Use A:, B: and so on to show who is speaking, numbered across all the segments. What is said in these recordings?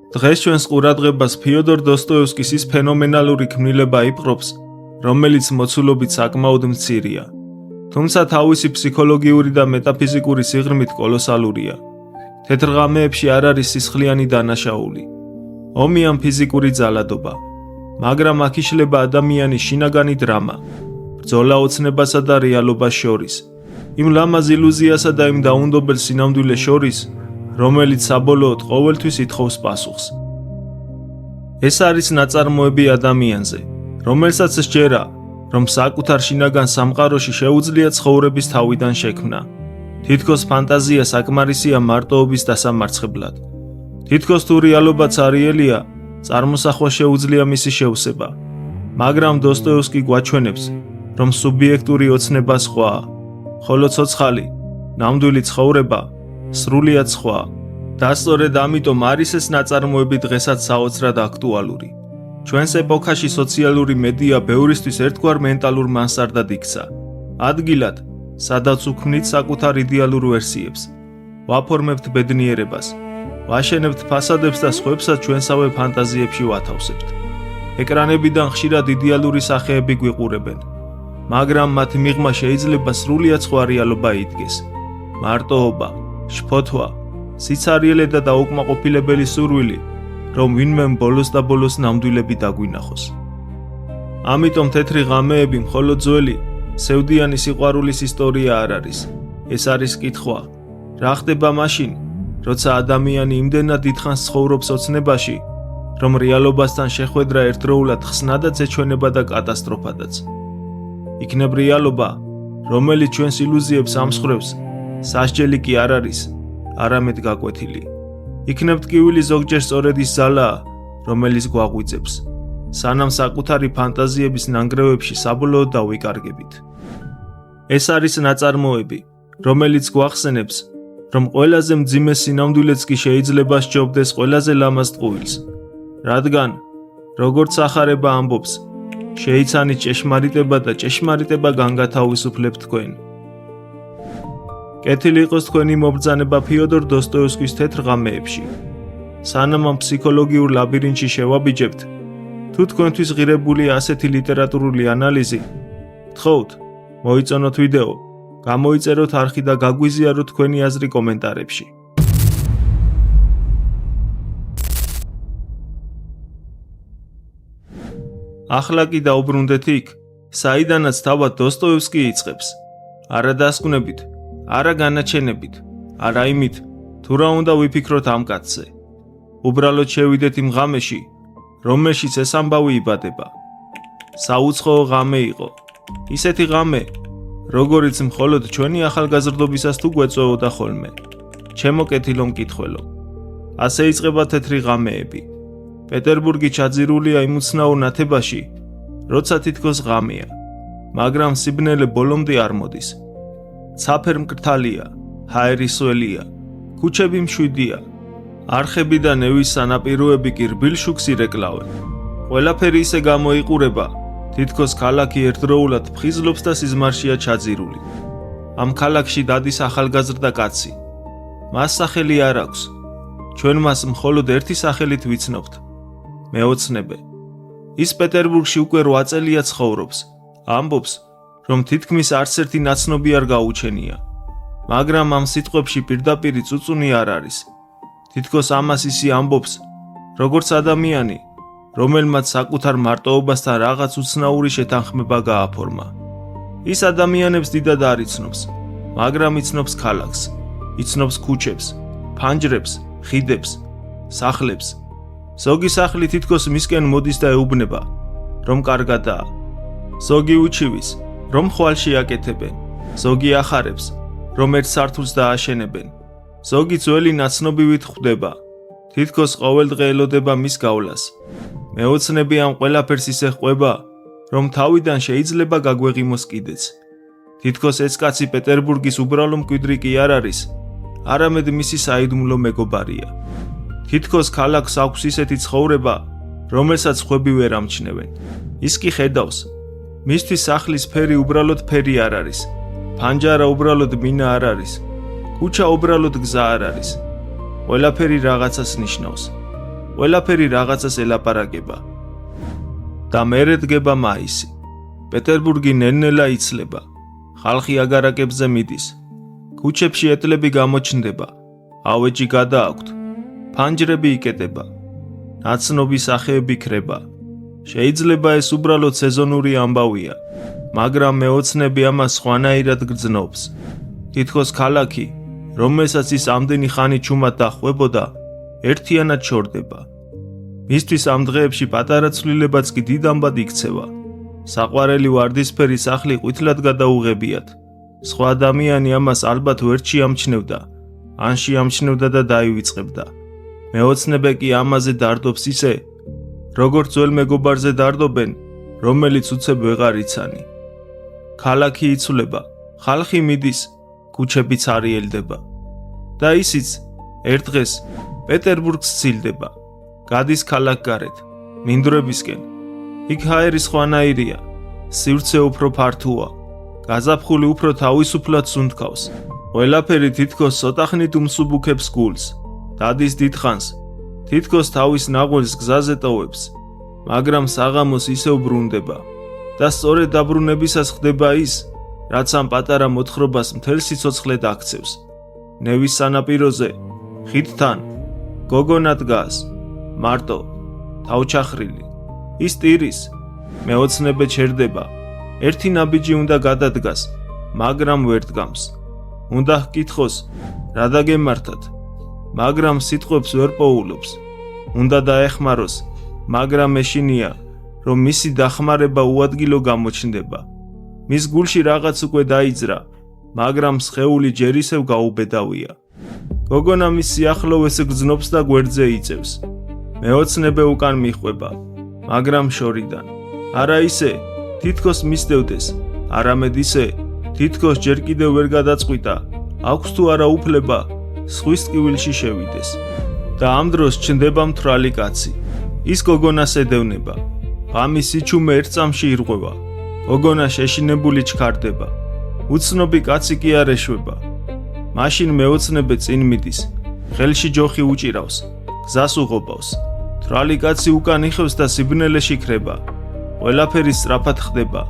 A: დღეს ჩვენს ყურადღებას ფიოდორ დოსტოევსკის ის ფენომენალური ქმნილება იპყრობს, რომელიც მოცულობით საკმაოდ მცირეა, თუმცა თავისი ფსიქოლოგიური და მეტაფიზიკური სიღრმით კოლოსალურია. თეთრ ღამეებში არ არის სისხლიანი დანაშაული, ომი ან ფიზიკური ძალადობა, მაგრამ აქ იშლება ადამიანის შინაგანი დრამა, ბრძოლა ოცნებასა და რეალობას შორის, იმ ლამაზ ილუზიასა და იმ დაუნდობელ სინამდვილეს შორის, რომელიც საბოლოოდ ყოველთვის ითხოვს პასუხს. ეს არის ნაწარმოები ადამიანზე, რომელსაც სჯერა, რომ საკუთარ შინაგან სამყაროში შეუძლია ცხოვრების თავიდან შექმნა. თითქოს ფანტაზია საკმარისია მარტოობის დასამარცხებლად. თითქოს თუ რეალობაც არიელია, წარმოსახვა შეუძლია მისი შევსება. მაგრამ დოსტოევსკი გვაჩვენებს, რომ სუბიექტური ოცნება სხვაა, ხოლო ცოცხალი, ნამდვილი ცხოვრება სრულიად სხვა. და სწორედ ამიტომ არის ეს ნაწარმოები დღესაც საოცრად აქტუალური. ჩვენს ეპოქაში სოციალური მედია ბევრისთვის ერთგვარ მენტალურ მანსარდად იქცა. ადგილად, სადაც უქმნით საკუთარ იდეალურ ვერსიებს, ვაფორმებთ ბედნიერებას, ვაშენებთ ფასადებს და სხვებსაც ჩვენსავე ფანტაზიებში ვათავსებთ. ეკრანებიდან ხშირად იდეალური სახეები გვიყურებენ, მაგრამ მათი მიღმა შეიძლება სრულიად სხვა რეალობა იდგეს. მარტოობა, შფოთვა, სიცარიელე და დაუკმაყოფილებელი სურვილი, რომ ვინმემ ბოლოს და ბოლოს ნამდვილები დაგვინახოს. ამიტომ თეთრი ღამეები მხოლოდ ძველი, სევდიანი სიყვარულის ისტორია არ არის. ეს არის კითხვა, რა ხდება მაშინ, როცა ადამიანი იმდენად დიდხანს ცხოვრობს ოცნებაში, რომ რეალობასთან შეხვედრა ერთდროულად ხსნადაც ეჩვენება და კატასტროფადაც. იქნებ რეალობა, რომელიც ჩვენს ილუზიებს ამსხვრევს, სასჯელი კი არ არის, არამედ გაკვეთილი. იქნებ ტკივილი ზოგჯერ სწორედ ის ძალაა, რომელიც გვაღვიძებს, სანამ საკუთარი ფანტაზიების ნანგრევებში საბოლოოდ დავიკარგებით. ეს არის ნაწარმოები, რომელიც გვახსენებს, რომ ყველაზე მძიმე სინამდვილეც კი შეიძლება სჯობდეს ყველაზე ლამაზ ტყუილს, რადგან, როგორც სახარება ამბობს, შეიცანით ჭეშმარიტება და ჭეშმარიტება განგათავისუფლებთ თქვენ. კეთილი იყოს თქვენი მობრძანება ფიოდორ დოსტოევსკის თეთრ ღამეებში. სანამ ამ ფსიქოლოგიურ ლაბირინთში შევაბიჯებთ, თუ თქვენთვის ღირებულია ასეთი ლიტერატურული ანალიზი, გთხოვთ, მოიწონოთ ვიდეო, გამოიწეროთ არხი და გაგვიზიაროთ თქვენი აზრი კომენტარებში. ახლა კი დაუბრუნდეთ იქ, საიდანაც თავად დოსტოევსკი იწყებს. არა დასკვნებით, არა განაჩენებით, არა იმით, თუ რა უნდა ვიფიქროთ ამ კაცზე. უბრალოდ შევიდეთ იმ ღამეში, რომელშიც ეს ამბავი იბადება. საუცხოო ღამე იყო, ისეთი ღამე, როგორიც მხოლოდ ჩვენი ახალგაზრდობისას თუ გვეწვეოდა ხოლმე. ჩემო კეთილო მკითხველო, ასე იწყება თეთრი ღამეები. პეტერბურგი ჩაძირულია იმ უცნაურ ნათებაში, როცა თითქოს ღამეა, მაგრამ სიბნელე ბოლომდე არ მოდის. ცაფერ მკრთალია, ჰაერი სველია, ქუჩები მშვიდია, არხები და ნევის სანაპიროები კი რბილ შუქს ირეკლავენ. ყველაფერი ისე გამოიყურება, თითქოს ქალაქი ერთდროულად ფხიზლობს და სიზმარშია ჩაძირული. ამ ქალაქში დადის ახალგაზრდა კაცი. მას სახელი არ აქვს. ჩვენ მას მხოლოდ ერთი სახელით ვიცნობთ. მეოცნებე. ის პეტერბურგში უკვე 8 წელია ცხოვრობს. ამბობს, რომ თითქმის არც ერთი ნაცნობი არ გაუჩენია, მაგრამ ამ სიტყვებში პირდაპირი წუწუნი არ არის. თითქოს ამას ისი ამბობს, როგორც ადამიანი, რომელმაც საკუთარ მარტოობასთან რაღაც უცნაური შეთანხმება გააფორმა. ის ადამიანებს დიდად არ იცნობს, მაგრამ იცნობს ქალაქს, იცნობს ქუჩებს, ფანჯრებს, ხიდებს, სახლებს. ზოგი სახლი თითქოს მისკენ მოდის და ეუბნება, რომ კარგადაა. ზოგი უჩივის, რომ ხვალში აკეთებენ, ზოგი ახარებს, რომ ერთ სართულს დააშენებენ, ზოგი ძველი ნაცნობივით ხვდება, თითქოს ყოველდღე ელოდება მის გავლას. მეოცნები ამ ყველაფერს ისე ხვება, რომ თავიდან შეიძლება გაგვეღიმოს კიდეც. თითქოს ეს კაცი პეტერბურგის უბრალო მკვიდრი კი არ არის, არამედ მისი საიდუმლო მეგობარია. თითქოს ქალაქს აქვს ისეთი ცხოვრება, რომელსაც ხვები ვერ ამჩნევენ. ის კი ხედავს, მისთვის სახლის ფერი უბრალოდ ფერი არ არის, ფანჯარა უბრალოდ მინა არ არის, ქუჩა უბრალოდ გზა არ არის. ყველაფერი რაღაცას ნიშნავს. ყველაფერი რაღაცას ელაპარაკება. და მერე დგება მაისი. პეტერბურგი ნელ-ნელა იცლება. ხალხი აგარაკებზე მიდის. ქუჩებში ეტლები გამოჩნდება. ავეჯი გადააქვთ. ფანჯრები იკეტება. ნაცნობი სახეები ქრება. შეიძლება ეს უბრალოდ სეზონური ამბავია, მაგრამ მეოცნები ამას სხვანაირად გრძნობს. თითქოს ქალაქი, რომელსაც ის ამდენი ხანი ჩუმად დახვებოდა, ერთიანად შორდება. მისთვის ამ დღეებში პატარა ცვლილებაც კი დიდ ამბად იქცევა. საყვარელი ვარდისფერი სახლი ყვითლად გადაუღებიათ. სხვა ადამიანი ამას ალბათ ვერ შეამჩნევდა, ან შეამჩნევდა და დაივიწყებდა. მეოცნებე კი ამაზე დარდობს ისე, როგორც ძველ მეგობარზე დარდობენ, რომელიც უცებ ვეღარ იცანი. ქალაქი იცვლება, ხალხი მიდის, ქუჩებიც არიელდება. და ისიც ერთ დღეს პეტერბურგს ცილდება. გადის ქალაქგარეთ, მინდვრებისკენ. იქ ჰაერი სხვანაირია, სივრცე უფრო ფართოა, გაზაფხული უფრო თავისუფლად სუნთქავს. ყველაფერი თითქოს ცოტახნით უმსუბუქებს გულს. დადის დიდხანს, თითქოს თავის ნაღველს გზაზე ტოვებს, მაგრამ საღამოს ისევ ბრუნდება. და სწორედ დაბრუნებისას ხდება ის, რაც ამ პატარა მოთხრობას მთელ სიცოცხლედ აქცევს. ნევის სანაპიროზე, ხიდთან, გოგონა დგას, მარტო, თავჩახრილი. ის ტირის, მეოცნებე ჩერდება. ერთი ნაბიჯი უნდა გადადგას, მაგრამ ვერ დგამს. უნდა ჰკითხოს, რა დაგემართათ, მაგრამ სიტყვებს ვერ პოულობს. უნდა დაეხმაროს, მაგრამ ეშინია, რომ მისი დახმარება უადგილო გამოჩნდება. მის გულში რაღაც უკვე დაიძრა, მაგრამ სხეული ჯერ ისევ გაუბედავია. გოგონა მის სიახლოვეს გრძნობს და გვერდზე იწევს. მეოცნებე უკან მიხვება, მაგრამ შორიდან. არა ისე, თითქოს მისდევდეს, არამედ ისე, თითქოს ჯერ კიდევ ვერ გადაწყვიტა, აქვს თუ არა უფლება სხვის ტკივილში შევიდეს. და ამ დროს ჩნდება მთვრალი კაცი. ის გოგონას ედევნება. ღამის სიჩუმე ერთ წამში ირღვევა. გოგონა შეშინებული ჩქარდება. უცნობი კაცი კი არ ეშვება. მაშინ მეოცნებე წინ მიდის, ხელში ჯოხი უჭირავს, გზას უღობავს. მთვრალი კაცი უკან იხევს და სიბნელეში ქრება. ყველაფერი სწრაფად ხდება.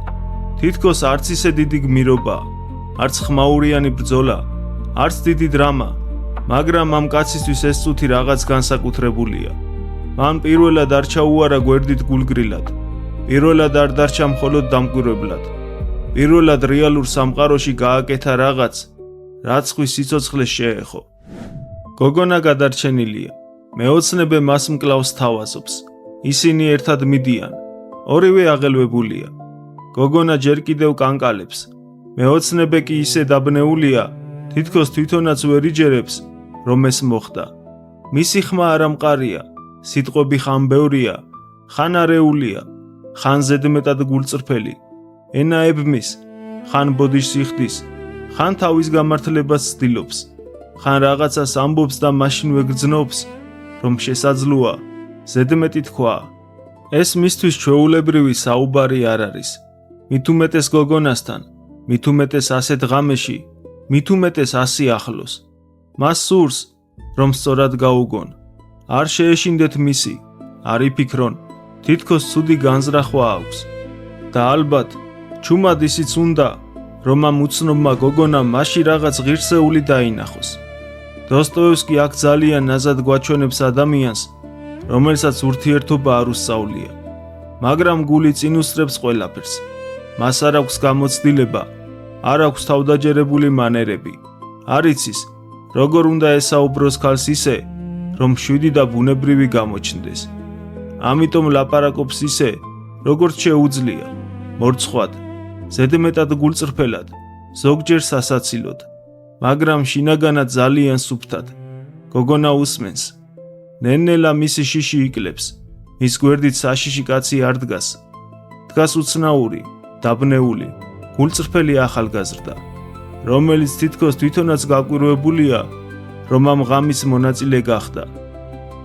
A: თითქოს არც ისე დიდი გმირობა, არც ხმაურიანი ბრძოლა, არც დიდი დრამა, მაგრამ ამ კაცისთვის ეს წუთი რაღაც განსაკუთრებულია. მან პირველად არ ჩაუარა გვერდით გულგრილად. პირველად არ დარჩა მხოლოდ დამკვირვებლად. პირველად რეალურ სამყაროში გააკეთა რაღაც, რაც ხვის სიცოცხლეს შეეხო. გოგონა გადარჩენილია. მეოცნებე მას მკლავს თავაზობს. ისინი ერთად მიდიან. ორივე აღელვებულია. გოგონა ჯერ კიდევ კანკალებს. მეოცნებე კი ისე დაბნეულია, თითქოს თვითონაც ვერ იჯერებს, რომ ეს მოხდა. მისი ხმა არ ამყარია, სიტყვები ხან ბევრია, ხან არეულია, ხან ზედმეტად გულწრფელი. ენა ებმის, ხან ბოდიშს იხდის, ხან თავის გამართლებას ცდილობს, ხან რაღაცას ამბობს და მაშინვე გრძნობს, რომ შესაძლოა, ზედმეტი თქვა. ეს მისთვის ჩვეულებრივი საუბარი არ არის. მით უმეტეს გოგონასთან, მით უმეტეს ასეთ ღამეში, მით უმეტეს ასი ახლოს. მას სურს, რომ სწორად გაუგონ. არ შეეშინდეთ მისი, არ იფიქრონ, თითქოს ცუდი განზრახვა აქვს. და ალბათ, ჩუმად ისიც უნდა, რომ ამ უცნობმა გოგონამ მასში რაღაც ღირსეული დაინახოს. დოსტოევსკი აქ ძალიან ნაზად გვაჩვენებს ადამიანს, რომელსაც ურთიერთობა არ უსწავლია, მაგრამ გული წინ უსწრებს ყველაფერს. მას არ აქვს გამოცდილება, არ აქვს თავდაჯერებული მანერები. არ იცის, როგორ უნდა ესაუბროს ქალს ისე, რომ შვიდი და ბუნებრივი გამოჩნდეს. ამიტომ ლაპარაკობს ისე, როგორც შეუძლია, მორცხვად, ზედმეტად გულწრფელად, ზოგჯერ სასაცილოდ, მაგრამ შინაგანად ძალიან სუფთად. გოგონა უსმენს. ნელ-ნელა მისი შიში იკლებს. მის გვერდით საშიში კაცი არ დგას. დგას უცნაური, დაბნეული, გულწრფელი ახალგაზრდა, რომელიც თითქოს თვითონაც გაკვირვებულია, რომ ამ ღამის მონაწილე გახდა.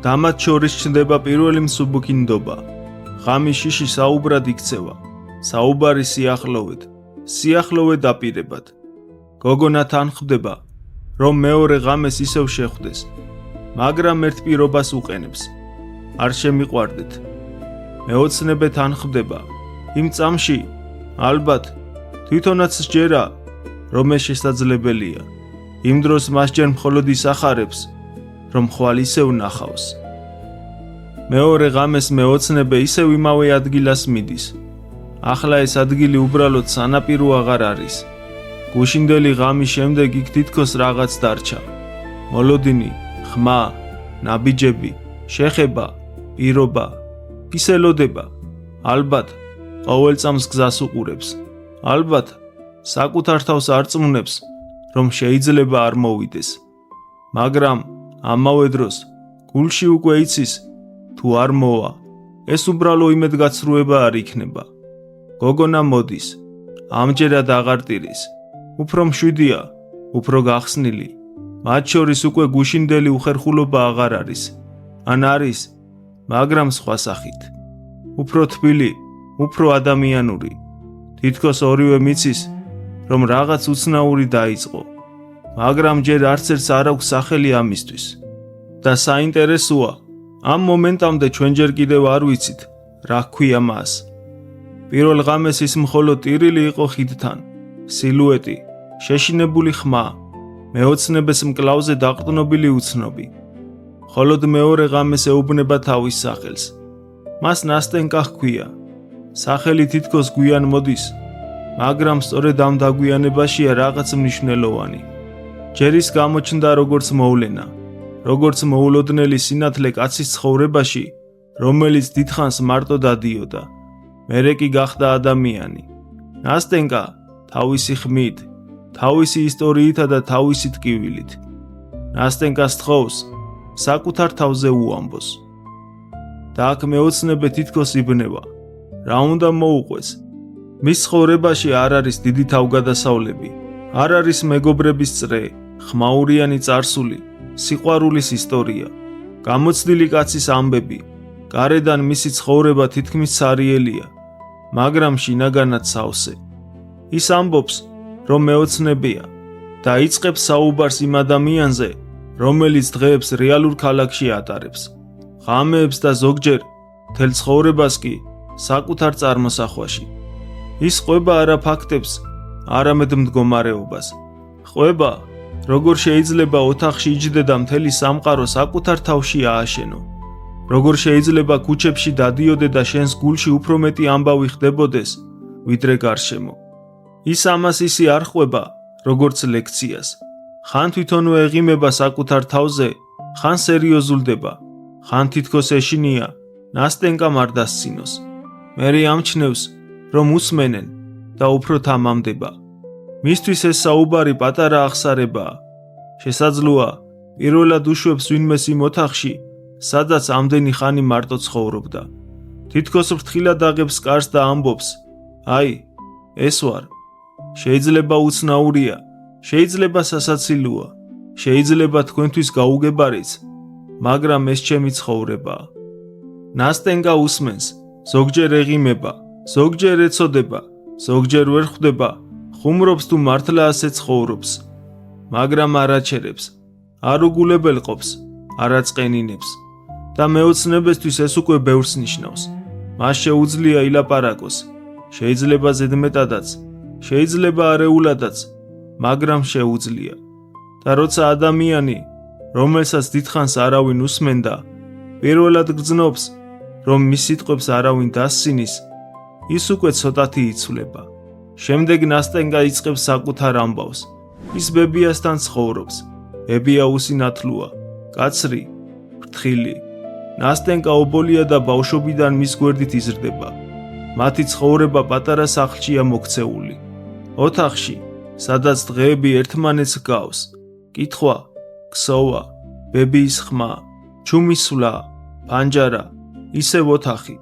A: და მათ შორის ჩნდება პირველი მსუბუქი ნდობა. ღამის შიში საუბრად იქცევა. საუბარი სიახლოვედ, სიახლოვე დაპირებად. გოგონა თან ხვდება, რომ მეორე ღამეს ისევ შეხვდეს, მაგრამ ერთ პირობას უყენებს. არ შემიყვარდეთ. მეოცნებე თან ხვდება. იმ წამში ალბათ თვითონაც სჯერა, რომ ეს შესაძლებელია. იმ დროს მას ჯერ მხოლოდ ის ახარებს, რომ ხვალ ისევ ნახავს. მეორე ღამეს მეოცნებე ისევ იმავე ადგილას მიდის. ახლა ეს ადგილი უბრალოდ სანაპირო აღარ არის. გუშინდელი ღამის შემდეგ იქ თითქოს რაღაც დარჩა. მოლოდინი, ხმა, ნაბიჯები, შეხება, პირობა, ის ელოდება. ალბათ ყოველ წამს გზას უყურებს. ალბათ საკუთარ თავს არწმუნებს, რომ შეიძლება არ მოვიდეს. მაგრამ ამავე დროს გულში უკვე იცის, თუ არ მოვა, ეს უბრალო იმედგაცრუება არ იქნება. გოგონა მოდის, ამჯერად აღარ ტირის. უფრო მშვიდია, უფრო გახსნილი. მათ შორის უკვე გუშინდელი უხერხულობა აღარ არის. ან არის, მაგრამ სხვა სახით. უფრო თბილი, უფრო ადამიანური. თითქოს ორივე მიცის, რომ რაღაც უცნაური დაიწყო. მაგრამ ჯერ არც ერთს არ აქვს სახელი ამისთვის. და საინტერესოა, ამ მომენტამდე ჩვენ ჯერ კიდევ არ ვიცით, რა ჰქვია მას. პირველ ღამეს ის მხოლოდ ტირილი იყო ხიდთან, სილუეტი, შეშინებული ხმა, მეოცნებეს მკლავზე დაყრდნობილი უცნობი. მხოლოდ მეორე ღამეს ეუბნება თავის სახელს. მას ნასტენკა ჰქვია. სახელი თითქოს გვიან მოდის, მაგრამ სწორედ ამ დაგვიანებაშია რაღაც მნიშვნელოვანი. ჯერ ის გამოჩნდა როგორც მოვლენა, როგორც მოულოდნელი სინათლე კაცის ცხოვრებაში, რომელიც დიდხანს მარტო დადიოდა. მერე კი გახდა ადამიანი. ნასტენკა თავისი ხმით, თავისი ისტორიითა და თავისი ტკივილით. ნასტენკა სთხოვს საკუთარ თავზე უამბოს. და აქ მეოცნებე თითქოს იბნევა. რა უნდა მოუყვეს? მის ცხოვრებაში არ არის დიდი თავგადასავლები, არ არის მეგობრების წრე, ხმაურიანი წარსული, სიყვარულის ისტორია, გამოცდილი კაცის ამბები. გარედან მისი ცხოვრება თითქმის სარიელია, მაგრამ შინაგანად სავსე. ის ამბობს, რომ მეოცნებია და იწყებს საუბარს იმ ადამიანზე, რომელიც დღეებს რეალურ ქალაქში ატარებს. ღამეებს და ზოგჯერ მთელ ცხოვრებას კი საკუთარ წარმოსახვაში. ის ყვება არა ფაქტებს, არამედ მდგომარეობას. ყვება, როგორ შეიძლება ოთახში იჯდე და მთელი სამყარო საკუთარ თავში ააშენო. როგორ შეიძლება ქუჩებში დადიოდე და შენს გულში უფრო მეტი ამბავი ხდებოდეს, ვიდრე გარშემო. ის ამას ისე არ ყვება, როგორც ლექციას. ხან თვითონვე ეღიმება საკუთარ თავზე, ხან სერიოზულდება, ხან თითქოს ეშინია ნასტენკამ არ დასცინოს. მერე ამჩნევს, რომ უსმენენ და უფრო თამამდება. მისთვის ეს საუბარი პატარა აღსარებაა. შესაძლოა, პირველად უშვებს ვინმეს იმ ოთახში, სადაც ამდენი ხანი მარტო ცხოვრობდა. თითქოს ფრთხილად აღებს კარს და ამბობს, აი, ეს ვარ. შეიძლება უცნაურია, შეიძლება სასაცილოა, შეიძლება თქვენთვის გაუგებარიც, მაგრამ ეს ჩემი ცხოვრებაა. ნასტენკა უსმენს, ზოგჯერ ეღიმება, ზოგჯერ ეცოდება, ზოგჯერ ვერ ხვდება, ხუმრობს თუ მართლა ასე ცხოვრობს, მაგრამ არ აჩერებს, არ უგულებელყოფს, არ აწყენინებს. და მეოცნებისთვის ეს უკვე ბევრს ნიშნავს. მას შეუძლია ილაპარაკოს, შეიძლება ზედმეტადაც, შეიძლება არეულადაც, მაგრამ შეუძლია. და როცა ადამიანი, რომელსაც დიდხანს არავინ უსმენდა, პირველად გრძნობს, რომ მის სიტყვებს არავინ დასცინის, ის უკვე ცოტათი იცვლება. შემდეგ ნასტენკა იწყებს საკუთარ ამბავს. ის ბებიასთან ცხოვრობს. ბებია უსინათლოა, კაცრი, ფრთხილი. ნასტენკა ობოლია და ბავშვობიდან მის გვერდით იზრდება. მათი ცხოვრება პატარა სახლშია მოქცეული. ოთახში, სადაც დღეები ერთმანეთს ჰგავს. კითხვა, ქსოვა, ბებიის ხმა, ჩუმის სვლა, პანჯარა, ისევ ოთახი.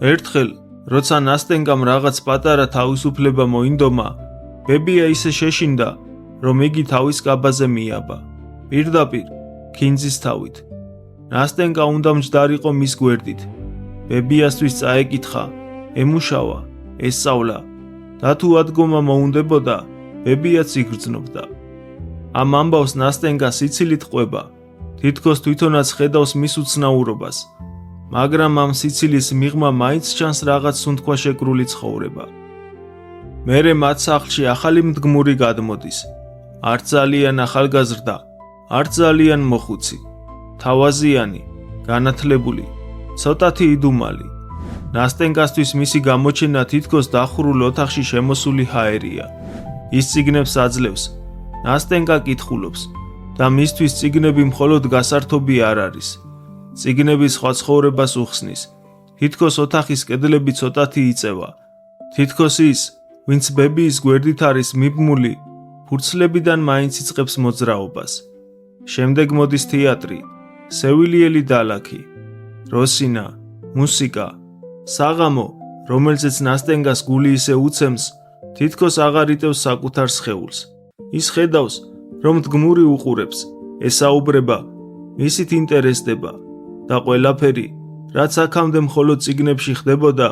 A: ერთხელ, როცა ნასტენკამ რაღაც პატარა თავისუფლება მოინდომა, ბებია ისე შეშინდა, რომ იგი თავის კაბაზე მიაბა. პირდაპირ, ქინძის თავით. ნასტენკა უნდა მჯდარიყო მის გვერდით. ბებიასთვის წაეკითხა, ემუშავა, ესწავლა და თუ ადგომა მოუნდებოდა, ბებიაც იგრძნობდა. ამ ამბავს ნასტენკა სიცილით ყვება, თითქოს თვითონაც ხედავს მის უცნაურობას. მაგრამ ამ სიცილის მიღმა მაინც ჩანს რაღაც სუნთქვა შეკრული ცხოვრება. მერე მათ სახლში ახალი მდგმური გადმოდის. არც ძალიან ახალგაზრდა, არც ძალიან მოხუცი, თავაზიანი, განათლებული, ცოტათი იდუმალი. ნასტენკასთვის მისი გამოჩენა თითქოს დახურულ ოთახში შემოსული ჰაერია. ის წიგნებს აძლევს, ნასტენკა კითხულობს და მისთვის წიგნები მხოლოდ გასართობი არ არის. წიგნები სხვა ცხოვრებას უხსნის. თითქოს ოთახის კედლები ცოტათი იწევა. თითქოს ის, ვინც ბებიის გვერდით არის მიბმული, ფურცლებიდან მაინც იწყებს მოძრაობას. შემდეგ მოდის თეატრი, სევილიელი დალაქი, როსინა, მუსიკა, საღამო, რომელზეც ნასტენკას გული ისე უცემს, თითქოს აღარ იტევს საკუთარ სხეულს. ის ხედავს, რომ მდგმური უყურებს, ესაუბრება, მისით ინტერესდება და ყველაფერი, რაც აქამდე მხოლოდ წიგნებში ხდებოდა,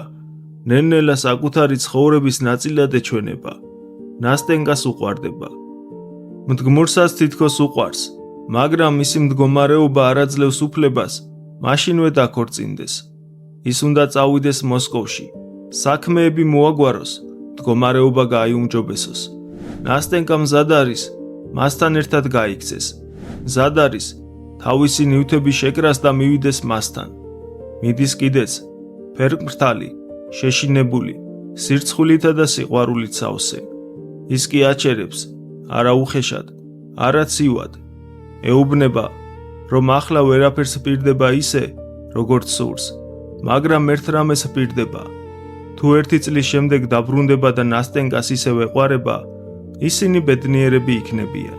A: ნელ-ნელა საკუთარი ცხოვრების ნაწილად ეჩვენება. ნასტენკას უყვარდება. მდგმურსაც თითქოს უყვარს, მაგრამ მისი მდგომარეობა არ აძლევს უფლებას მაშინვე დაქორწინდეს. ის უნდა წავიდეს მოსკოვში, საქმეები მოაგვაროს, მდგომარეობა გაიუმჯობესოს. ნასტენკა მზად არის მასთან ერთად გაიქცეს. მზად არის თავისი ნივთების შეკრას და მივიდეს მასთან. მიდის კიდეც, ფერმრთალი, შეშინებული, სირცხვილითა და სიყვარულით სავსე. ის კი აჩერებს, არა უხეშად, არა ცივად. ეუბნება, რომ ახლა ვერაფერს პირდება ისე, როგორც სურს, მაგრამ ერთ რამეს პირდება. თუ ერთი წლის შემდეგ დაბრუნდება და ნასტენკას ისევ ეყვარება, ისინი ბედნიერები იქნებიან.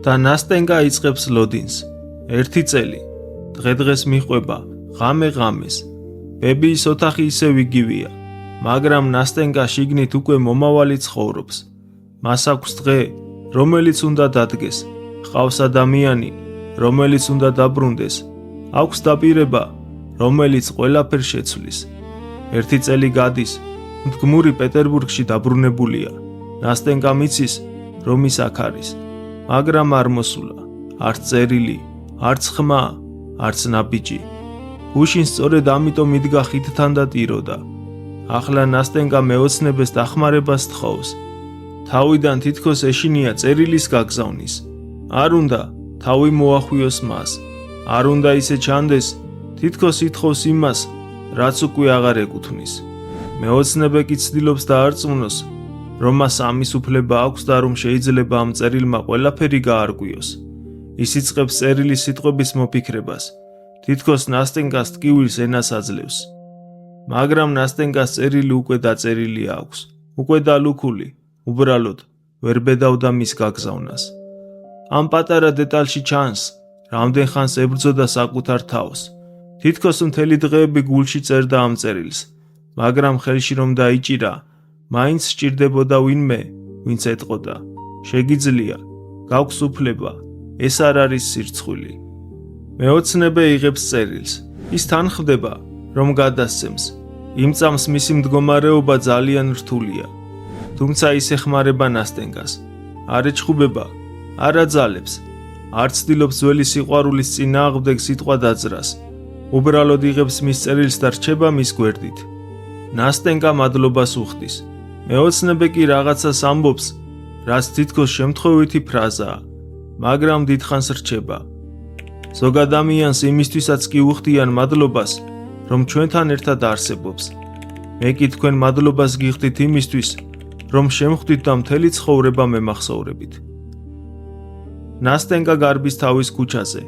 A: და ნასტენკა იწყებს ლოდინს. ერთი წელი, დღე-დღეს მიყვება, ღამე-ღამეს. ბებიის ოთახი ისევ იგივეა, მაგრამ ნასტენკა შიგნით უკვე მომავალი ცხოვრობს. მას აქვს დღე, რომელიც უნდა დადგეს, ჰყავს ადამიანი, რომელიც უნდა დაბრუნდეს, აქვს დაპირება, რომელიც ყველაფერს შეცვლის. ერთი წელი გადის, მდგმური პეტერბურგში დაბრუნებულია. ნასტენკა მიცის, რომ ის აქ არის, მაგრამ არ მოსულა, არც წერილი, არც ხმა, არც ნაბიჯი. გუშინ სწორედ ამიტომ იდგა ხიდთან და ტიროდა. ახლა ნასტენკა მეოცნებეს დახმარებას თხოვს. თავიდან თითქოს ეშინია წერილის გაგზავნის. არ უნდა თავი მოახვიოს მას. არ უნდა ისე ჩანდეს, თითქოს ითხოვს იმას, რაც უკვე აღარ ეკუთვნის. მეოცნებე კი ცდილობს დაარწმუნოს, რომ მას ამის უფლება აქვს და რომ შეიძლება ამ წერილმა ყველაფერი გაარკვიოს. ის იწყებს წერილის სიტყვების მოფიქრებას. თითქოს ნასტენკას ტკივილს ენას აძლევს. მაგრამ ნასტენკას წერილი უკვე დაწერილი აქვს. უკვე დალუქული, უბრალოდ ვერ ბედავდა მის გაგზავნას. ამ პატარა დეტალში ჩანს, რამდენ ხანს ებრძოდა საკუთარ თავს. თითქოს მთელი დღეები გულში წერდა ამ წერილს, მაგრამ ხელში რომ დაიჭირა, მაინც სჭირდებოდა ვინმე, ვინც ეტყოდა. შეგიძლია, გაქვს უფლება, ეს არ არის სირცხვილი. მეოცნებე იღებს წერილს. ის თანხმდება, რომ გადასცემს. იმ წამს მისი მდგომარეობა ძალიან რთულია. თუმცა ის ეხმარება ნასტენკას. არ ეჩხუბება, არ აძალებს, არ ცდილობს ძველი სიყვარულის წინააღმდეგ სიტყვა დაძრას. უბრალოდ იღებს მის წერილს და რჩება მის გვერდით. ნასტენკა მადლობას უხდის. მეოცნებე კი რაღაცას ამბობს, რაც თითქოს შემთხვევითი ფრაზაა, მაგრამ დიდხანს რჩება. ზოგ ადამიანს იმისთვისაც კი უხდიან მადლობას, რომ ჩვენთან ერთად არსებობს. მე კი თქვენ მადლობას გიხდით იმისთვის, რომ შემხვდით და მთელი ცხოვრება მემახსოვრებით. ნასტენკა გარბის თავის ქუჩაზე.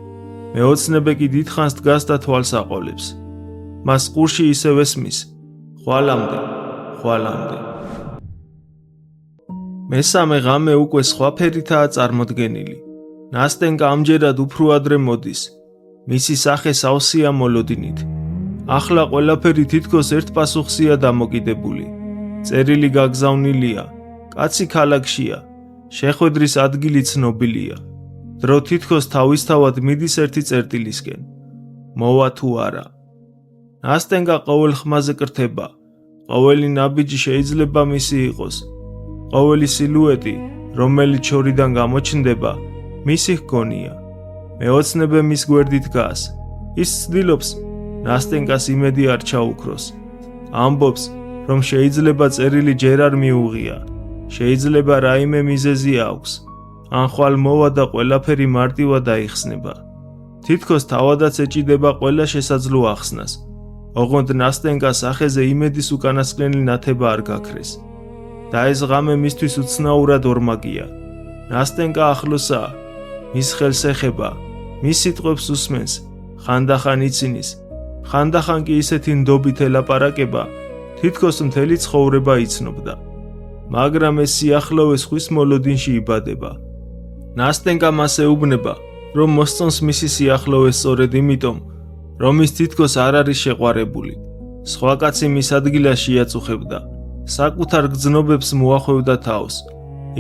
A: მეოცნებე კი დიდხანს დგას და თვალს აყოლებს. მას ყურში ისევ ესმის, ხვალამდე, ხვალამდე. მესამე ღამე უკვე სხვა ფერითაა წარმოდგენილი. ნასტენკა ამჯერად უფრო ადრე მოდის. მისი სახე სავსეა მოლოდინით. ახლა ყველაფერი თითქოს ერთ პასუხზეა დამოკიდებული. წერილი გაგზავნილია, კაცი ქალაქშია, შეხვედრის ადგილი ცნობილია. დრო თითქოს თავისთავად მიდის ერთი წერტილისკენ. მოვა თუ არა. ნასტენკა ყოველ ხმაზე კრთება. ყოველი ნაბიჯი შეიძლება მისი იყოს. ყოველი სილუეტი, რომელიც შორიდან გამოჩნდება, მისი ჰგონია. მეოცნებე მის გვერდით დგას. ის ცდილობს, ნასტენკას იმედი არ ჩაუქროს. ამბობს, რომ შეიძლება წერილი ჯერ არ მიუღია, შეიძლება რაიმე მიზეზი აქვს, ან ხვალ მოვა და ყველაფერი მარტივად აიხსნება. თითქოს თავადაც ეჭიდება ყველა შესაძლო ახსნას, ოღონდ ნასტენკას სახეზე იმედის უკანასკნელი ნათება არ გაქრეს. და ეს ღამე მისთვის უცნაურად ორმაგია. ნასტენკა ახლოსაა, მის ხელს ეხება, მის სიტყვებს უსმენს, ხანდახან იცინის, ხანდახან კი ისეთი ნდობით ელაპარაკება, თითქოს მთელი ცხოვრება იცნობდა. მაგრამ ეს სიახლოვე სხვის მოლოდინში იბადება. ნასტენკა მას ეუბნება, რომ მოსწონს მისი სიახლოვე სწორედ იმიტომ, რომ ის თითქოს არ არის შეყვარებული. სხვა კაცი მის ადგილას შეაწუხებდა, საკუთარ გრძნობებს მოახვევდა თავს.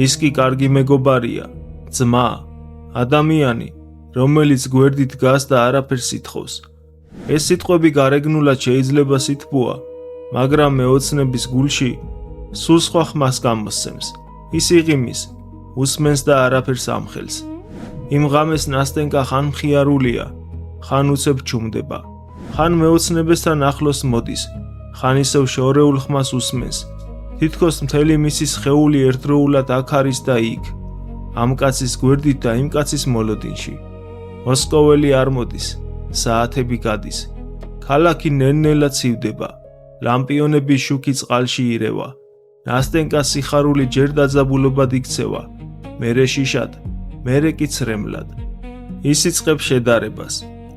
A: ის კი კარგი მეგობარია, ძმა, ადამიანი, რომელიც გვერდით დგას და არაფერს ითხოვს. ეს სიტყვები გარეგნულად შეიძლება სითბოა, მაგრამ მეოცნების გულში სულ სხვა ხმას გამოსცემს. ის იღიმის, უსმენს და არაფერს ამხელს. იმ ღამეს ნასტენკა ხან მხიარულია, ხან უცებ ჩუმდება, ხან მეოცნებესთან ახლოს მოდის, ხან ისევ შორეულ ხმას უსმენს. თითქოს მთელი მისი სხეული ერთდროულად აქ არის და იქ, ამ კაცის გვერდით და იმ კაცის მოლოდინში. მოსკოველი არ მოდის, საათები გადის, ქალაქი ნელ-ნელა ცივდება, ლამპიონები შუქი წყალში ირევა. ნასტენკას სიხარული ჯერ დაძაბულობად იქცევა, მერე შიშად, მერე კი ცრემლად. ის იწყებს შედარებას.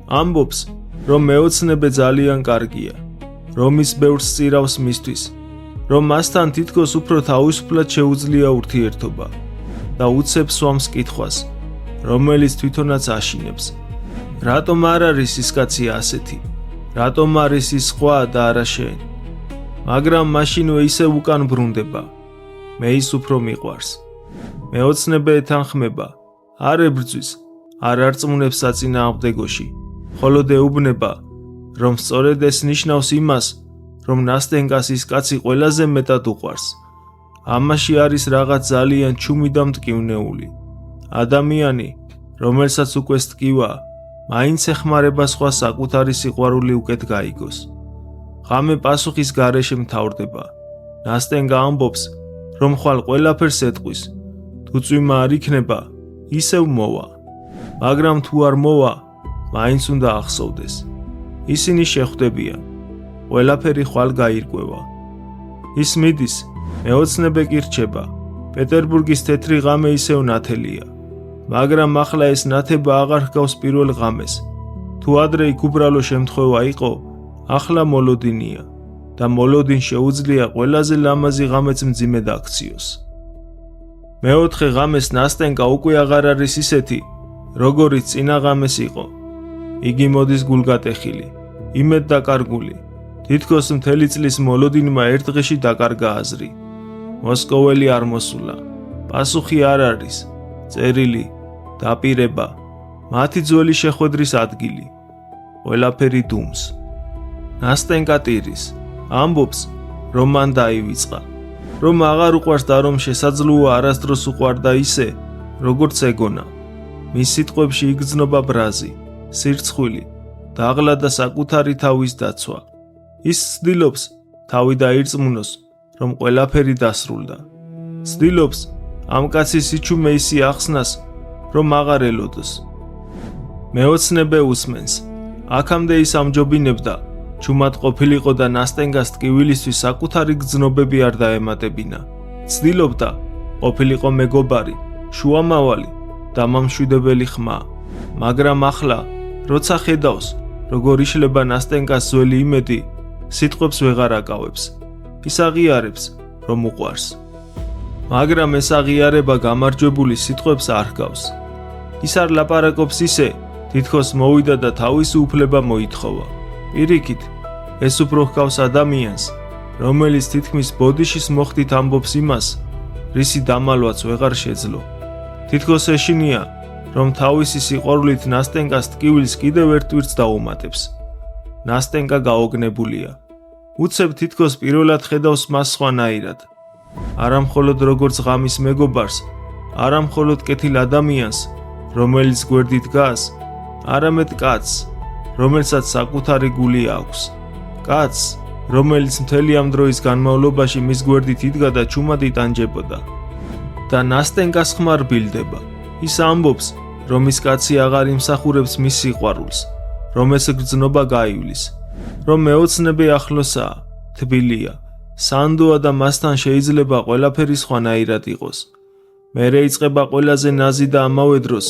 A: ამბობს, რომ მეოცნებე ძალიან კარგია, რომ ის ბევრს სწირავს მისთვის, რომ მასთან თითქოს უფრო თავისუფლად შეუძლია ურთიერთობა და უცებ სვამს კითხვას, რომელიც თვითონაც აშინებს. რატომ არ არის ის კაცი ასეთი? რატომ არის ის სხვა და არა შენ? მაგრამ მაშინვე ისევ უკან ბრუნდება. მე ის უფრო მიყვარს. მეოცნებე ეთანხმება, არ ებრძვის, არ არწმუნებს საწინააღმდეგოში, მხოლოდ ეუბნება, რომ სწორედ ეს ნიშნავს იმას, რომ ნასტენკას ის კაცი ყველაზე მეტად უყვარს. ამაში არის რაღაც ძალიან ჩუმი და მტკივნეული. ადამიანი, რომელსაც უკვე სტკივა, მაინც ეხმარება სხვა საკუთარი სიყვარული უკეთ გაიგოს. ღამე პასუხის გარეშე მთავრდება. ნასტენკა ამბობს, რომ ხვალ ყველაფერს ეტყვის, თუ წვიმა არ იქნება, ისევ მოვა. მაგრამ თუ არ მოვა, მაინც უნდა ახსოვდეს. ისინი შეხვდებიან. ყველაფერი ხვალ გაირკვევა. ის მიდის, მეოცნებე კი რჩება. პეტერბურგის თეთრი ღამე ისევ ნათელია. მაგრამ ახლა ეს ნათება აღარ ჰგავს პირველ ღამეს. თუ ადრე იქ უბრალო შემთხვევა იყო, ახლა მოლოდინია და მოლოდინ შეუძლია ყველაზე ლამაზი ღამეც მძიმედ აქციოს. მეოთხე ღამეს ნასტენკა უკვე აღარ არის ისეთი, როგორიც წინა ღამეს იყო. იგი მოდის გულგატეხილი, იმედ დაკარგული. თითქოს მთელი წლის მოლოდინმა ერთ დღეში დაკარგა აზრი. მოსკოველი არ მოსულა. პასუხი არ არის. წერილი, დაპირება, მათი ძველი შეხვედრის ადგილი. ყველაფერი დუმს. ნასტენკა ტირის. ამბობს, რომ მან დაივიწყა, რომ აღარ უყვარს და რომ შესაძლოა არასდროს უყვარდა ისე, როგორც ეგონა. მის სიტყვებში იგრძნობა ბრაზი, სირცხვილი, დაღლა და საკუთარი თავის დაცვა. ის ცდილობს თავი დაირწმუნოს, რომ ყველაფერი დასრულდა. ცდილობს ამ კაცის სიჩუმე ისი ახსნას, რომ აღარ ელოდოს. მეოცნებე უსმენს. აქამდე ის ამჯობინებდა, ჩუმად ყოფილიყო და ნასტენკას ტკივილისთვის საკუთარი გრძნობები არ დაემატებინა. ცდილობდა ყოფილიყო მეგობარი, შუამავალი და მამშვიდებელი ხმა. მაგრამ ახლა, როცა ხედავს, როგორ იშლება ნასტენკას ძველი იმედი, სიტყვებს ვეღარ აკავებს. ის აღიარებს, რომ უყვარს. მაგრამ ეს აღიარება გამარჯვებული სიტყვებს არ ჰგავს. ის არ ლაპარაკობს ისე, თითქოს მოვიდა და თავისი უფლება მოითხოვა. პირიქით, ეს უფრო ჰგავს ადამიანს, რომელიც თითქმის ბოდიშის მოხდით ამბობს იმას, რისი დამალვაც ვეღარ შეძლო. თითქოს ეშინია, რომ თავისი სიყვარულით ნასტენკას ტკივილს კიდევ ერთ ტვირთს დაუმატებს. ნასტენკა გაოგნებულია. უცებ თითქოს პირველად ხედავს მას სხვანაირად. არა მხოლოდ როგორც ღამის მეგობარს, არა მხოლოდ კეთილ ადამიანს, რომელიც გვერდით დგას, არამედ კაცს, რომელსაც საკუთარი გული აქვს. კაცს, რომელიც მთელი ამ დროის განმავლობაში მის გვერდით იდგა და ჩუმად იტანჯებოდა. და ნასტენკას ხმარბილდება. ის ამბობს, რომ ის კაცი აღარ იმსახურებს მის სიყვარულს, რომ ეს გრძნობა გაივლის, რომ მეოცნები ახლოსაა, თბილია, სანდოა და მასთან შეიძლება ყველაფერი სხვანაირად იყოს. მერე იწყება ყველაზე ნაზი და ამავე დროს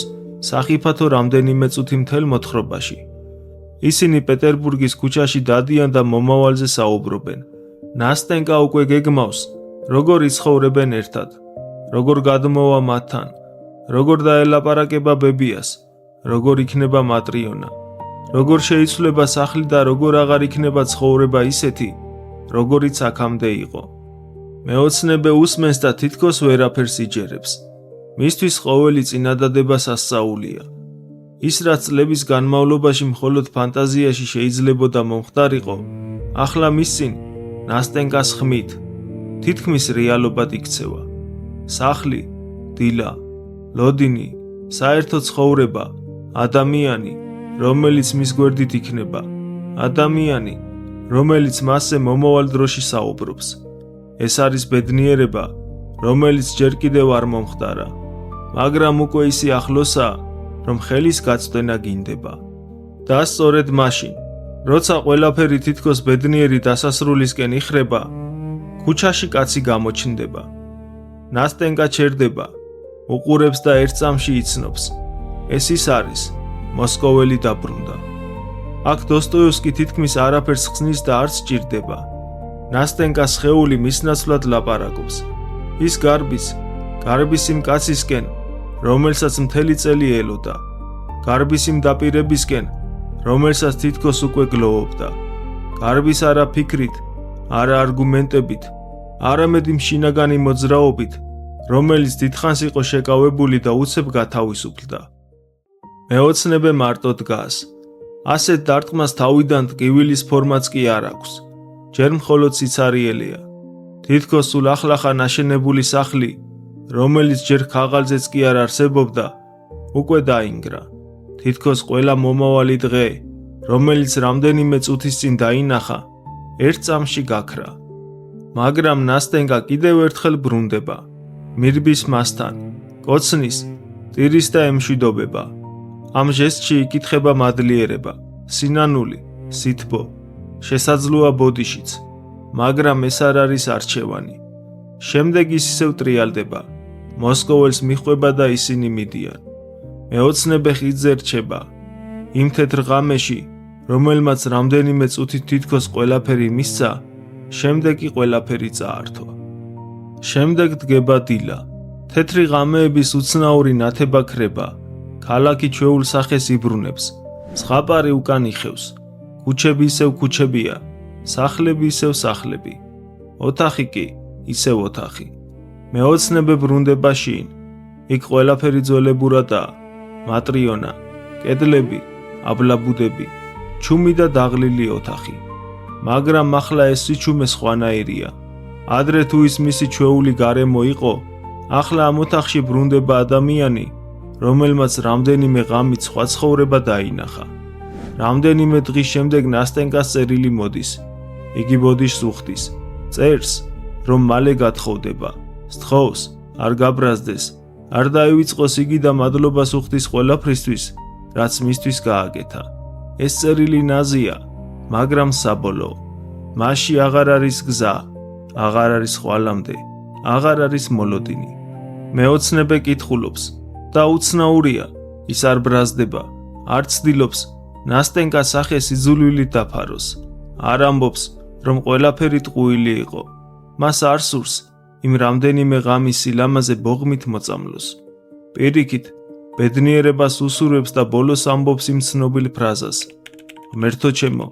A: სახიფათო რამდენიმე წუთი მთელ მოთხრობაში. ისინი პეტერბურგის ქუჩაში დადიან და მომავალზე საუბრობენ. ნასტენკა უკვე გეგმავს, როგორ იცხოვრებენ ერთად, როგორ გადმოვა მათთან, როგორ დაელაპარაკება ბებიას, როგორ იქნება მატრიონა, როგორ შეიცვლება სახლი და როგორ აღარ იქნება ცხოვრება ისეთი, როგორიც აქამდე იყო. მეოცნებე უსმენს და თითქოს ვერაფერს იჯერებს. მისთვის ყოველი წინადადება სასწაულია. ის რაც წლების განმავლობაში მხოლოდ ფანტაზიაში შეიძლებოდა მომხდარიყო, ახლა მის წინ ნასტენკას ხმით თითქმის რეალობად იქცევა. სახლი, დილა, ლოდინი, საერთო ცხოვრება, ადამიანი, რომელიც მის გვერდით იქნება, ადამიანი, რომელიც მასზე მომავალ დროში საუბრობს. ეს არის ბედნიერება, რომელიც ჯერ კიდევ არ მომხდარა, მაგრამ უკვე ისე ახლოსაა, რომ ხელის გაწვენა გინდება. და სწორედ მაშინ, როცა ყველაფერი თითქოს ბედნიერი დასასრულისკენ იხრება, ქუჩაში კაცი გამოჩნდება. ნასტენკა ჩერდება, უყურებს და ერთ წამში იცნობს. ეს ის არის, მოსკოველი დაბრუნდა. აქ დოსტოევსკი თითქმის არაფერს ხსნის და არც სჭირდება. ნასტენკას სხეული მის ნაცვლად ლაპარაკობს. ის გარბის იმ კაცისკენ, რომელსაც მთელი წელი ელოდა, გარბის იმ დაპირებისკენ, რომელსაც თითქოს უკვე გლოვობდა, გარბის არა ფიქრით, არა არგუმენტებით, არამედ იმ შინაგანი მოძრაობით, რომელიც დიდხანს იყო შეკავებული და უცებ გათავისუფლდა. მეოცნებე მარტო დგას. ასეთ დარტყმას თავიდან ტკივილის ფორმაც კი არ აქვს. ჯერ მხოლოდ სიცარიელია. თითქოს სულ ახლახა ნაშენებული სახლი, რომელიც ჯერ ქაღალზეც კი არ არსებობდა, უკვე დაინგრა. თითქოს ყველა მომავალი დღე, რომელიც რამდენიმე წუთის წინ დაინახა, ერთ წამში გაქრა. მაგრამ ნასტენკა კიდევ ერთხელ ბრუნდება. მირბის მასთან, კოცნის, ტირის და ემშვიდობება. ამ ჟესტში იკითხება მადლიერება, სინანული, სითბო, შესაძლოა ბოდიშიც, მაგრამ ეს არ არის არჩევანი. შემდეგ ის ისევ ტრიალდება, მოსკოველს მიჰყვება და ისინი მიდიან. მეოცნებე ხიდზე რჩება. იმ თეთრ ღამეში, რომელმაც რამდენიმე წუთით თითქოს ყველაფერი მისცა, შემდეგ კი ყველაფერი წაართვა. შემდეგ დგება დილა. თეთრი ღამეების უცნაური ნათება ქრება. ქალაქი ჩვეულ სახეს იბრუნებს. ზღაპარი უკან იხევს. ქუჩები ისევ ქუჩებია, სახლები ისევ სახლები. ოთახი კი ისევ ოთახი. მეოცნებე ბრუნდება შინ. იქ ყველაფერი ძველებურადაა. მატრიონა, კედლები, აბლაბუდები, ჩუმი და დაღლილი ოთახი. მაგრამ ახლა ეს სიჩუმე სხვანაირია. ადრე თუ ის მისი ჩვეული გარემო იყო, ახლა ამ ოთახში ბრუნდება ადამიანი, რომელმაც რამდენიმე ღამით სხვა ცხოვრება დაინახა. რამდენიმე დღის შემდეგ ნასტენკას წერილი მოდის. იგი ბოდიშს უხდის. წერს, რომ მალე გათხოვდება. სთხოვს, არ გაბრაზდეს, არ დაივიწყოს იგი და მადლობას უხდის ყველაფრისთვის, რაც მისთვის გააკეთა. ეს წერილი ნაზია, მაგრამ საბოლოო. მასში აღარ არის გზა, აღარ არის ხვალამდე, აღარ არის მოლოდინი. მეოცნებე კითხულობს და უცნაურია, ის არ ბრაზდება, არ ცდილობს ნასტენკას სახე სიძულვილით დაფაროს. არ ამბობს, რომ ყველაფერი ტყუილი იყო. მას არ სურს იმ რამდენიმე ღამის სილამაზე ბოღმით მოწამლოს. პირიქით, ბედნიერებას უსურვებს და ბოლოს ამბობს იმ ცნობილ ფრაზას: ღმერთო ჩემო,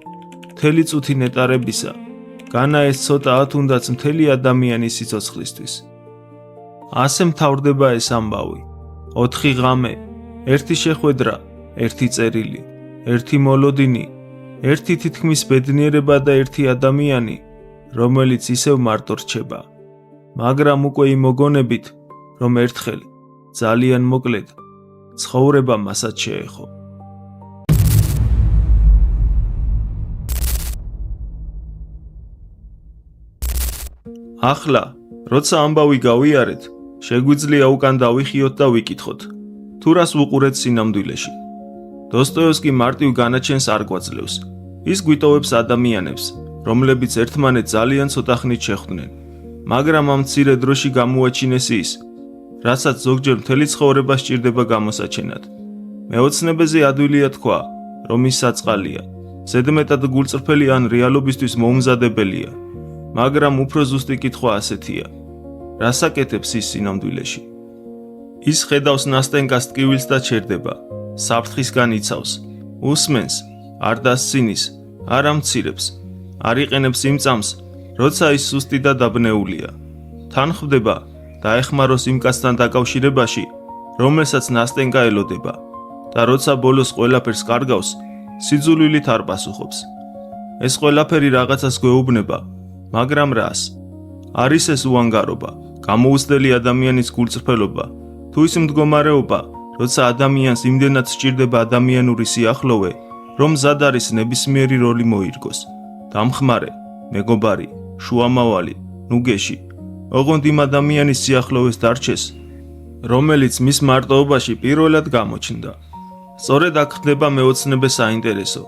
A: მთელი წუთი ნეტარებისა, განა ეს ცოტაა თუნდაც მთელი ადამიანის სიცოცხლისთვის. ასე მთავრდება ეს ამბავი. 4 ღამე, ერთი შეხვედრა, ერთი წერილი, ერთი მოლოდინი, ერთი თითქმის ბედნიერება და ერთი ადამიანი, რომელიც ისევ მარტო რჩება. მაგრამ უკვე იმ მოგონებით, რომ ერთხელ, ძალიან მოკლედ, ცხოვრება მასაც შეეხო. ახლა, როცა ამბავი გავიარეთ, შეგვიძლია უკან დავიხიოთ და ვიკითხოთ, თუ რას ვუყურეთ სინამდვილეში. დოსტოევსკი მარტივ განაჩენს არ გვაძლევს. ის გვიტოვებს ადამიანებს, რომლებიც ერთმანეთს ძალიან ცოტა ხნით შეხვდნენ, მაგრამ ამ მცირე დროში გამოაჩინეს ის, რასაც ზოგჯერ მთელი ცხოვრება სჭირდება გამოსაჩენად. მეოცნებაზე ადვილია თქვა, რომ ის საწყალია, ზედმეტად გულწრფელი ან რეალობისთვის მოუმზადებელია, მაგრამ უფრო ზუსტი კითხვა ასეთია: რას აკეთებს ის სინამდვილეში? ის ხედავს ნასტენკას ტკივილს და ჩერდება, საფრთხისგან იცავს, უსმენს, არ დასცინის, არ ამცირებს, არ იყენებს იმ წამს, როცა ის სუსტი და დაბნეულია. თან ხვდება და ეხმაროს იმ კაცთან დაკავშირებაში, რომელსაც ნასტენკა ელოდება და როცა ბოლოს ყველაფერს კარგავს, სიძულვილით არ პასუხობს. ეს ყველაფერი რაღაცას გვეუბნება, მაგრამ რას? არის ეს უანგარობა, გამოუცდელი ადამიანის გულწრფელობა, თუ ის მდგომარეობა, როცა ადამიანს იმდენად სჭირდება ადამიანური სიახლოვე, რომ მზად არის ნებისმიერი როლი მოირგოს, დამხმარე, მეგობარი, შუამავალი, ნუგეში, ოღონდ იმ ადამიანის სიახლოვეს დარჩეს, რომელიც მის მარტოობაში პირველად გამოჩნდა. სწორედ აქ ხდება მეოცნებე საინტერესო.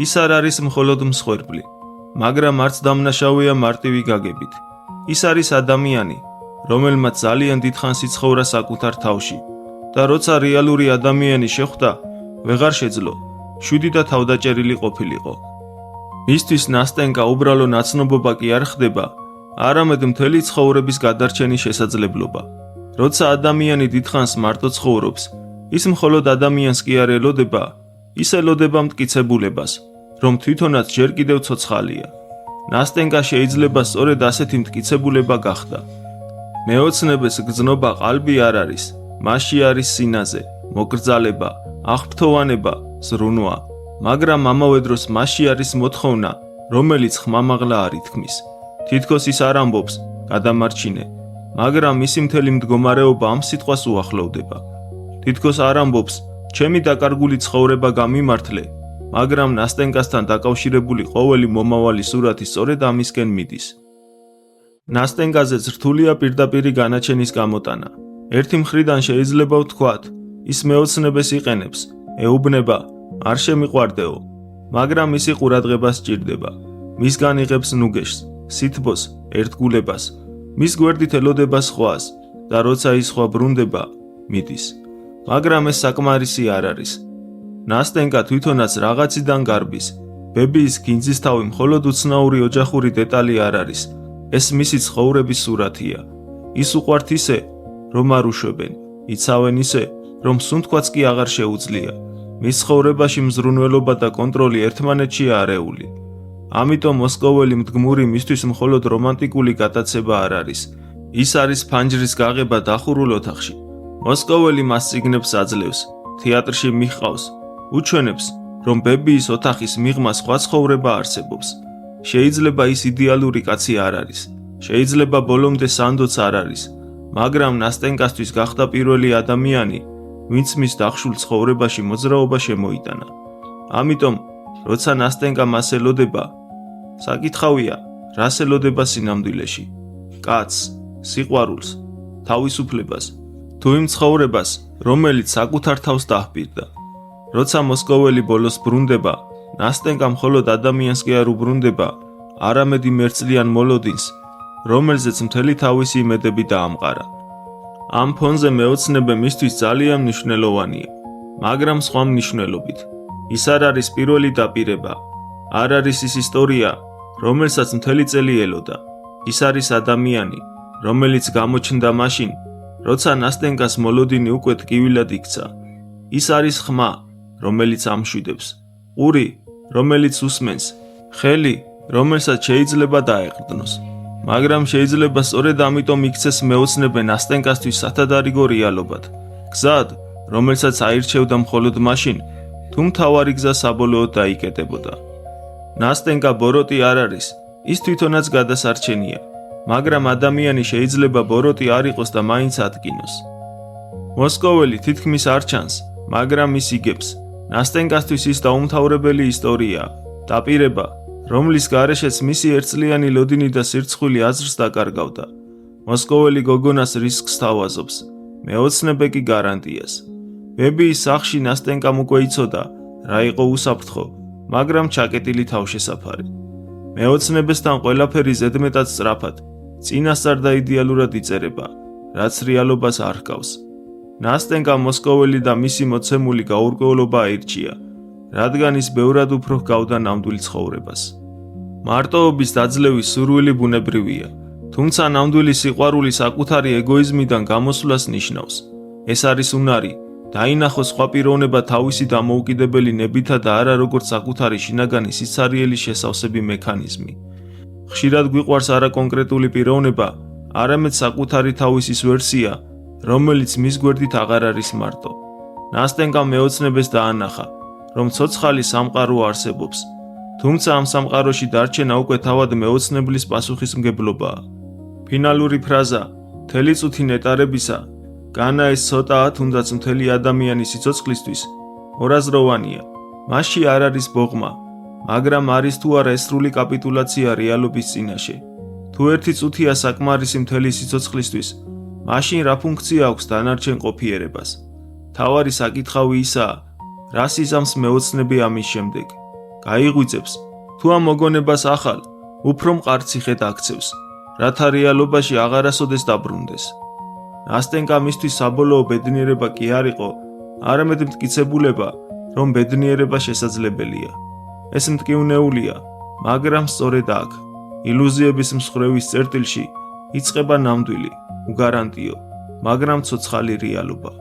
A: ის არ არის მხოლოდ მსხვერპლი, მაგრამ არც დამნაშავეა მარტივი გაგებით. ის არის ადამიანი, რომელმაც ძალიან დიდხანს იცხოვრა საკუთარ თავში და როცა რეალური ადამიანი შეხვდა, ვეღარ შეძლო, შვიდი და თავდაჭერილი ყოფილიყო. მისთვის ნასტენკა უბრალო ნაცნობობა კი არ ხდება, არამედ მთელი ცხოვრების გადარჩენის შესაძლებლობა. როცა ადამიანი დიდხანს მარტო ცხოვრობს, ის მხოლოდ ადამიანს კი არ ელოდება, ის ელოდება მტკიცებულებას, რომ თვითონაც ჯერ კიდევ ცოცხალია. ნასტენკა შეიძლება სწორედ ასეთი მტკიცებულება გახდა. მეოცნებეს გრძნობა ყალბი არ არის, მასში არის სინაზე, მოკრძალება, აღფრთოვანება, ზრუნვა, მაგრამ ამავე დროს მასში არის მოთხოვნა, რომელიც ხმამაღლა არ ითქმის. თითქოს ის არ ამბობს, გადამარჩინე, მაგრამ მისი მთელი მდგომარეობა ამ სიტყვას უახლოვდება. თითქოს არ ამბობს, ჩემი დაკარგული ცხოვრება გამიმართლე, მაგრამ ნასტენკასთან დაკავშირებული ყოველი მომავალი სურათი სწორედ ამისკენ მიდის. ნასტენკაზე რთულია პირდაპირი განაჩენის გამოტანა. ერთი მხრიდან შეიძლება ვთქვათ, ის მეოცნებას იყენებს, ეუბნება, არ შემიყვარდეო, მაგრამ მისი ყურადღება სჭირდება. მისგან იღებს ნუგეშს, სითბოს, ერთგულებას, მის გვერდით ელოდება სხვას და როცა ის სხვა ბრუნდება, მიდის. მაგრამ ეს საკმარისი არ არის. ნასტენკა თვითონაც რაღაციდან გარბის. ბებიის გინძისთავი მხოლოდ უცნაური ოჯახური დეტალი არ არის. ეს მისი ცხოვრების სურათია. ის უყვართ ისე, რომ არ უშვებენ, იცავენ ისე, რომ სუნთქვაც კი აღარ შეუძლია. მის ცხოვრებაში მზრუნველობა და კონტროლი ერთმანეთშია არეული. ამიტომ მოსკოველი მდგმური მისთვის მხოლოდ რომანტიკული გატაცება არ არის. ის არის ფანჯრის გაღება დახურულ ოთახში. მოსკოველი მას წიგნებს აძლევს, თეატრში მიჰყავს, უჩვენებს, რომ ბებიის ოთახის მიღმა სხვა ცხოვრება არსებობს. შეიძლება ის იდეალური კაცი არ არის, შეიძლება ბოლომდე სანდოც არ არის, მაგრამ ნასტენკასთვის გახდა პირველი ადამიანი, ვინც მის დახშულ ცხოვრებაში მოძრაობა შემოიტანა. ამიტომ, როცა ნასტენკა მას ელოდება, საკითხავია, რას ელოდება სინამდვილეში? კაცს, სიყვარულს, თავისუფლებას, თუ იმ ცხოვრებას, რომელიც საკუთარ თავს დაჰპირდა. როცა მოსკოველი ბოლოს ბრუნდება, ნასტენკა მხოლოდ ადამიანს კი არ უბრუნდება, არამედ იმ ერთწლიან მოლოდინს, რომელზეც მთელი თავისი იმედები დაამყარა. ამ ფონზე მეოცნებე მისთვის ძალიან მნიშვნელოვანია, მაგრამ სხვა მნიშვნელობით. ის არ არის პირველი დაპირება, არ არის ის ისტორია, რომელსაც მთელი წელი ელოდა. ის არის ადამიანი, რომელიც გამოჩნდა მაშინ, როცა ნასტენკას მოლოდინი უკვე ტკივილად იქცა. ის არის ხმა, რომელიც ამშვიდებს, ყური, რომელიც უსმენს, ხელი, რომელსაც შეიძლება დაეყრდნოს. მაგრამ შეიძლება სწორედ ამიტომ იქცეს მეოცნებე ნასტენკასთვის სათადარიგო რეალობად, გზად, რომელსაც აირჩევდა მხოლოდ მაშინ, თუ მთავარი გზა საბოლოოდ დაიკეტებოდა. ნასტენკა ბოროტი არ არის, ის თვითონაც გადასარჩენია, მაგრამ ადამიანი შეიძლება ბოროტი არ იყოს და მაინც ადგინოს. მოსკოველი თითქმის არ ჩანს, მაგრამ ის იგებს. ნასტენკასთვის ის დაუმთავრებელი ისტორია, დაპირება, რომლის გარეშეც მისი ერთწლიანი ლოდინი და სირცხვილი აზრს დაკარგავდა. მოსკოველი გოგონას რისკს თავაზობს, მეოცნებე კი გარანტიას. ბებიის სახლში ნასტენკამ უკვე იცოდა, რა იყო უსაფრთხო, მაგრამ ჩაკეტილი თავშესაფარი. მეოცნებესთან ყველაფერი ზედმეტად სწრაფად, წინასწარ და იდეალურად იწერება, რაც რეალობას არ ჰგავს. ნასტენკამ მოსკოველი და მისი მოცემული გაურკვევლობა აირჩია, რადგან ის ბევრად უფრო ჰგავდა ნამდვილ ცხოვრებას. მარტოობის დაძლევის სურვილი ბუნებრივია, თუმცა ნამდვილი სიყვარული საკუთარი ეგოიზმიდან გამოსვლას ნიშნავს. ეს არის უნარი, დაინახოს სხვა პიროვნება თავისი დამოუკიდებელი ნებითა და არა როგორც საკუთარი შინაგანი სიცარიელის შესავსები მექანიზმი. ხშირად გვიყვარს არა კონკრეტული პიროვნება, არამედ საკუთარი თავისის ვერსია, რომელიც მის გვერდით აღარ არის მარტო. ნასტენკამ მეოცნებეს დაანახა, რომ ცოცხალი სამყარო არსებობს, თუმცა ამ სამყაროში დარჩენა უკვე თავად მეოცნებლის პასუხისმგებლობაა. ფინალური ფრაზა, მთელი წუთი ნეტარებისა, განა ეს ცოტაა, თუნდაც მთელი ადამიანის სიცოცხლისთვის, ორაზროვანია. მასში არ არის ბოღმა, მაგრამ არის თუ არა ესრული კაპიტულაცია რეალობის წინაშე. თუ ერთი წუთია საკმარისი მთელი სიცოცხლისთვის, მაშინ რა ფუნქცია აქვს დანარჩენ ყოფიერებას? თავარი საკითხავი ისაა, რას იზამს მეოცნები ამის შემდეგ? გაიღვიძებს, თუ ამ მოგონებას ახალ, უფრო მყარ ციხედ აქცევს, რათა რეალობაში აღარასოდეს დაბრუნდეს. ნასტენკა მისთვის საბოლოო ბედნიერება კი არ იყო, არამედ მტკიცებულება, რომ ბედნიერება შესაძლებელია. ეს მტკივნეულია, მაგრამ სწორედ აქ, ილუზიების მსხვერვის წერტილში, იწყება ნამდვილი, უგარანტიო, მაგრამ ცოცხალი რეალობა.